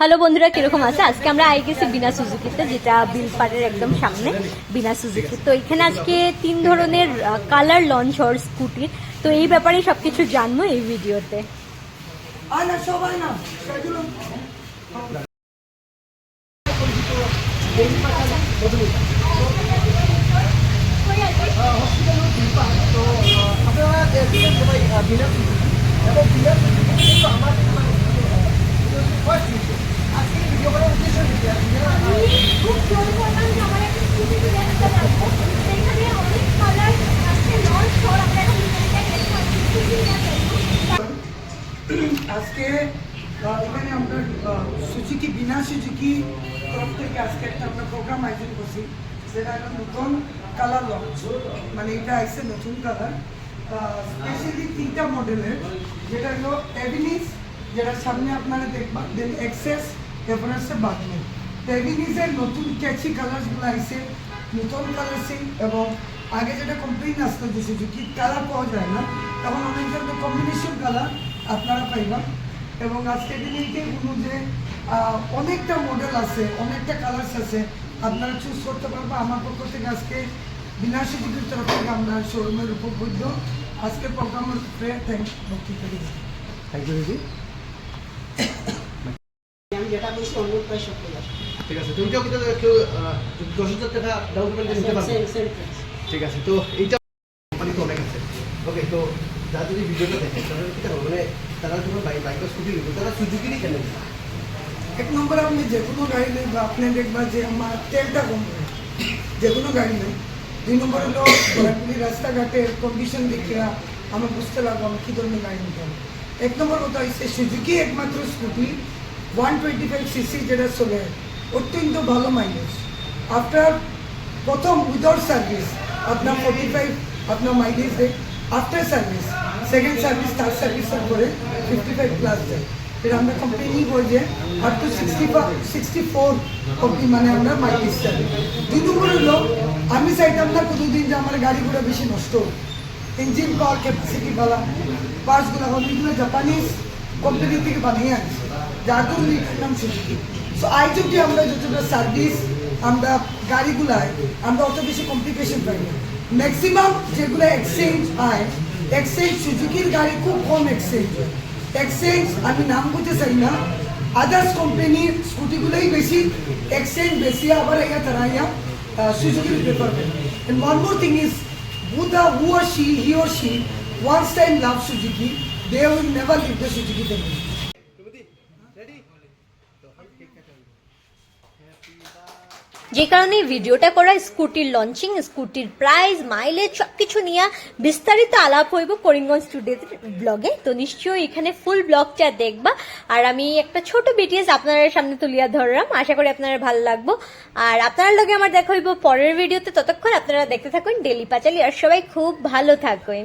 Hello বন্ধুরা, কিরকম আছে? আজকে আমরা আই গেছি বিনা সুজুকিতে, যেটা বিলপাড়ের একদম সামনে বিনা সুজুকি। তো এখানে আজকে 3 ধরনের কালার লঞ্চ হওয়ার স্কুটির, তো এই ব্যাপারে সবকিছু জানবো এই ভিডিওতে। আজকে এখানে আমরা সুজুকি বিনা সুজুকি তরফ থেকে আজকে একটা আমরা প্রোগ্রাম আয়োজন করছি, যেটা একটা নতুন কালার লঞ্চ। মানে এটা আসছে নতুন কালার, স্পেশালি 3টা মডেলের, যেটা হলো এভিনিস, যেটা সামনে আপনারা দেখবেন, দেন এক্সেস, এরপরে হচ্ছে বাগনি। এভিনিসের নতুন ক্যাচি কালারসগুলো আসছে, নতুন কালার সিং, এবং আগে যেটা কমপ্লেইন আসতো যে সুজুকি কালার পাওয়া যায় না, তখন অনেক ধরনের কম্বিনেশন কালার আপনারা পাইবেন। এবং আজকে দিনে যে অনেকটা মডেল আছে, অনেকটা কালার্স আছে, আপনারা চুজ করতে পারবো। আমার পক্ষ থেকে আজকে বিনা সুজুকির তরফ থেকে আমরা শোরুমের উপবদ্ধ আজকে প্রোগ্রামের উপরে বক্তৃতা দিচ্ছি। থ্যাংক ইউ দিদি। আমি যেটা বলছি অন্য প্রায় সব ঠিক আছে, তুমিও কিন্তু কেউ 10,000 টাকা ডাউন পেমেন্ট নিতে পারবে। ঠিক আছে, তো এইটা কোম্পানি তো অনেক আছে। ওকে, তো যারা যদি ভিডিওটা দেখে তারা কি করবে, মানে তারা যখন বাইক বা স্কুটি নিবে তারা সুজুকিরই কেন? এক নম্বরে আপনি যে কোনো গাড়ি নেই, বা আপনি দেখবা যে আমার তেলটা কম করে যে কোনো গাড়ি নেই। 2 নম্বর হলো রাস্তাঘাটের কন্ডিশন দেখে আমার বুঝতে লাগবো আমি কী ধরনের গাড়ি নিতে হবে। 1 নম্বর কথা হচ্ছে সুজুকি একমাত্র স্কুটি 125cc যেটা চলে, অত্যন্ত ভালো মাইলেজ। আফটার প্রথম উইদাউট সার্ভিস আপনার 45 আপনার মাইলেজ দেয়, after service second service third সার্ভিসের পরে 55+ দেয়। এটা আমরা কোম্পানি বলছে আপ টু 64 অব্দি মানে আমরা মাইলেজ চাই। 2 নম্বর হলো আমি চাইতাম না কোনোদিন যে আমার গাড়িগুলো বেশি নষ্ট হোক, ইঞ্জিন পাওয়ার ক্যাপাসিটি ভালো, পার্টসগুলো অনেকগুলো জাপানিজ কোম্পানি থেকে বানিয়ে আনছে, যার জন্য এটার নাম সুজুকি। সো আই যদি আমরা যতটা সার্ভিস আমরা গাড়িগুলায় আমরা অত বেশি কমপ্লিকেশন পাই না। ম্যাক্সিমাম যেগুলো এক্সচেঞ্জ হয়, এক্সচেঞ্জ সুজুকির গাড়ি খুব কম এক্সচেঞ্জ হয়। এক্সচেঞ্জ আমি নাম বলতে চাই না, আদার্স কোম্পানির স্কুটিগুলোই বেশি এক্সচেঞ্জ বেশি, আবার ইয়া তারা ইয়া সুজুকির প্রেফার করে। And one more thing is who he or she once time love Suzuki, they will never leave the Suzuki company. যে কারণে ভিডিওটা করা, স্কুটির লঞ্চিং, স্কুটির প্রাইস, মাইলেজ সবকিছু নিয়ে বিস্তারিত আলাপ হইব করিমগঞ্জ টুডের ব্লগে। তো নিশ্চয়ই এখানে ফুল ব্লগটা দেখবা, আর আমি একটা ছোট বিটিএস আপনার সামনে তুলিয়া ধরলাম, আশা করি আপনারা ভালো লাগবো। আর আপনার লগে আমার দেখা হইব পরের ভিডিওতে, ততক্ষণ আপনারা দেখতে থাকুন ডেলি পাঁচালী, আর সবাই খুব ভালো থাকুন।